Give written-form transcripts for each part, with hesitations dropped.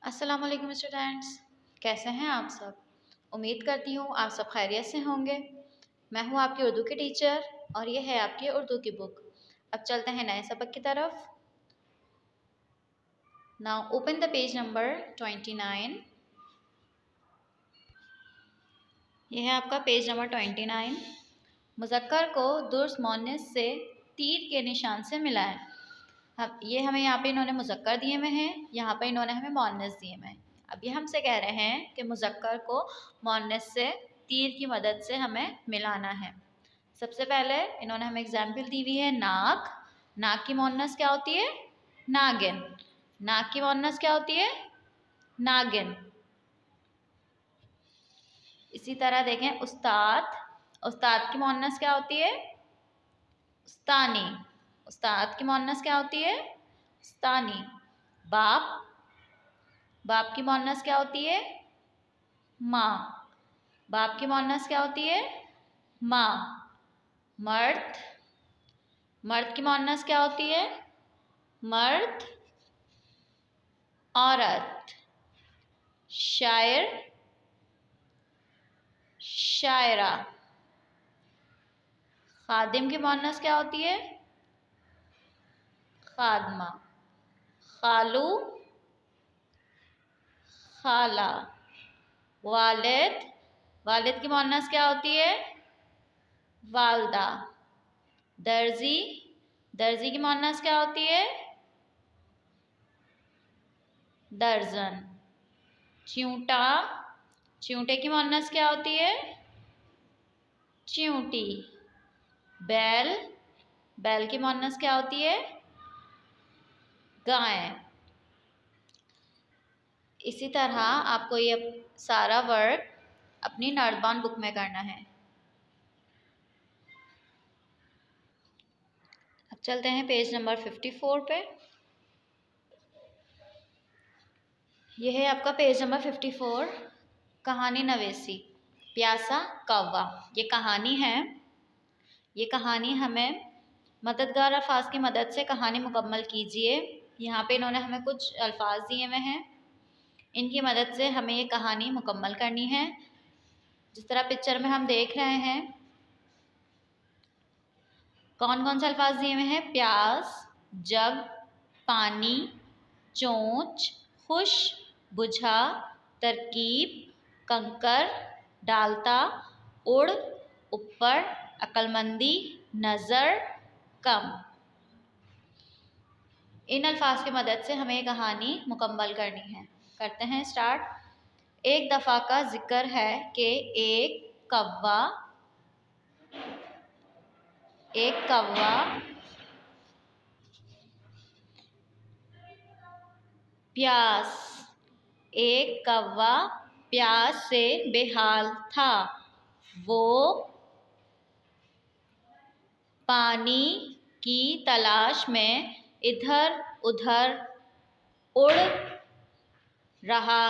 अस्सलाम वालेकुम स्टूडेंट्स, कैसे हैं आप सब। उम्मीद करती हूँ आप सब खैरियत से होंगे। मैं हूँ आपकी उर्दू की टीचर और ये है आपकी उर्दू की बुक। अब चलते हैं नए सबक की तरफ। Now open the page number 29। यह है आपका पेज नंबर 29। मुज़क्कर को दुरुस्त मुअन्नस से तीर के निशान से मिलाएं। ये हमें यहाँ पे इन्होंने मुज़क्कर दिए हुए हैं, यहाँ पे इन्होंने हमें मुअन्नस दिए हुए हैं। अब ये हमसे कह रहे हैं कि मुज़क्कर को मुअन्नस से तीर की मदद से हमें मिलाना है। सबसे पहले इन्होंने हमें एग्जाम्पल दी हुई है नाक। नाक की मुअन्नस क्या होती है? नागिन। नाक की मुअन्नस क्या होती है? नागिन। इसी तरह देखें उस्ताद। उस्ताद की मुअन्नस क्या होती है? उस्तानी। उस्ताद की मुअन्नस क्या होती है? उस्तानी। बाप। बाप की मुअन्नस क्या होती है? माँ। बाप की मुअन्नस क्या होती है? माँ। मर्द। मर्द की मुअन्नस क्या होती है? मर्द। औरत। शायर। शायरा। खादिम की मुअन्नस क्या होती है? खादमा। खालू। खाला। वालिद। वालिद की मुअन्नस क्या होती है? वालदा। दर्जी। दर्जी की मुअन्नस क्या होती है? दर्जन। चिऊटा। चिऊटे की मुअन्नस क्या होती है? चिऊटी। बैल। बैल की मुअन्नस क्या होती है? गाय। इसी तरह आपको ये सारा वर्क अपनी नर्दबान बुक में करना है। अब चलते हैं पेज नंबर 54 पे। यह है आपका पेज नंबर 54। कहानी नवेसी। प्यासा कौवा। ये कहानी है। ये कहानी हमें मददगार अल्फाज की मदद से कहानी मुकम्मल कीजिए। यहाँ पे इन्होंने हमें कुछ अल्फाज दिए हुए हैं, इनकी मदद से हमें ये कहानी मुकम्मल करनी है। जिस तरह पिक्चर में हम देख रहे हैं, कौन कौन से अल्फाज दिए हुए हैं? प्यास, जग, पानी, चोंच, खुश, बुझा, तरकीब, कंकर, डालता, उड़, ऊपर, अक्लमंदी, नज़र, कम। इन अल्फाज की मदद से हमें कहानी मुकम्मल करनी है। करते हैं स्टार्ट। एक दफ़ा का जिक्र है कि एक कौवा प्यास। एक कौवा प्यास से बेहाल था। वो पानी की तलाश में इधर उधर उड़ रहा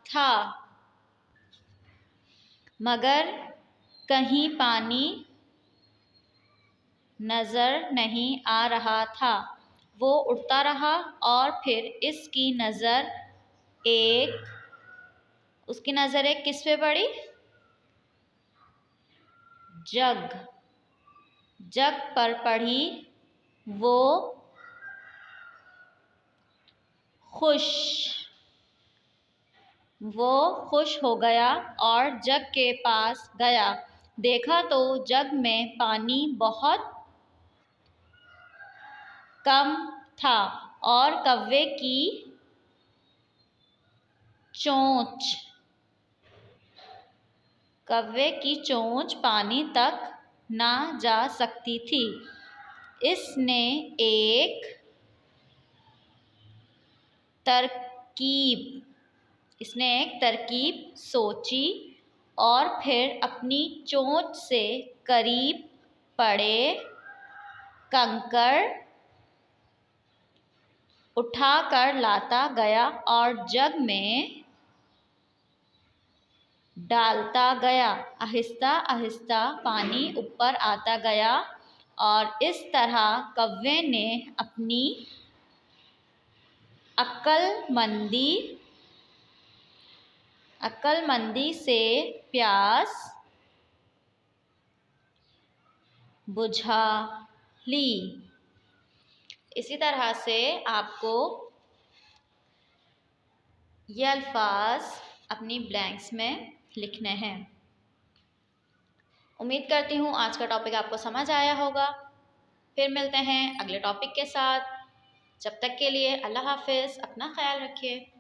था, मगर कहीं पानी नज़र नहीं आ रहा था। वो उड़ता रहा और फिर उसकी नज़र एक किस पे पड़ी? जग। जग पर पड़ी। वो खुश हो गया और जग के पास गया। देखा तो जग में पानी बहुत कम था और कौवे की चोंच पानी तक ना जा सकती थी। इसने एक तरकीब सोची और फिर अपनी चोंच से करीब पड़े कंकड़ उठा कर लाता गया और जग में डालता गया। आहिस्ता आहिस्ता पानी ऊपर आता गया और इस तरह कौवे ने अपनी अक्लमंदी अक्लमंदी से प्यास बुझा ली। इसी तरह से आपको ये अल्फाज अपनी ब्लैंक्स में लिखने हैं। उम्मीद करती हूँ आज का टॉपिक आपको समझ आया होगा। फिर मिलते हैं अगले टॉपिक के साथ। जब तक के लिए अल्लाह हाफिज़, अपना ख्याल रखिए।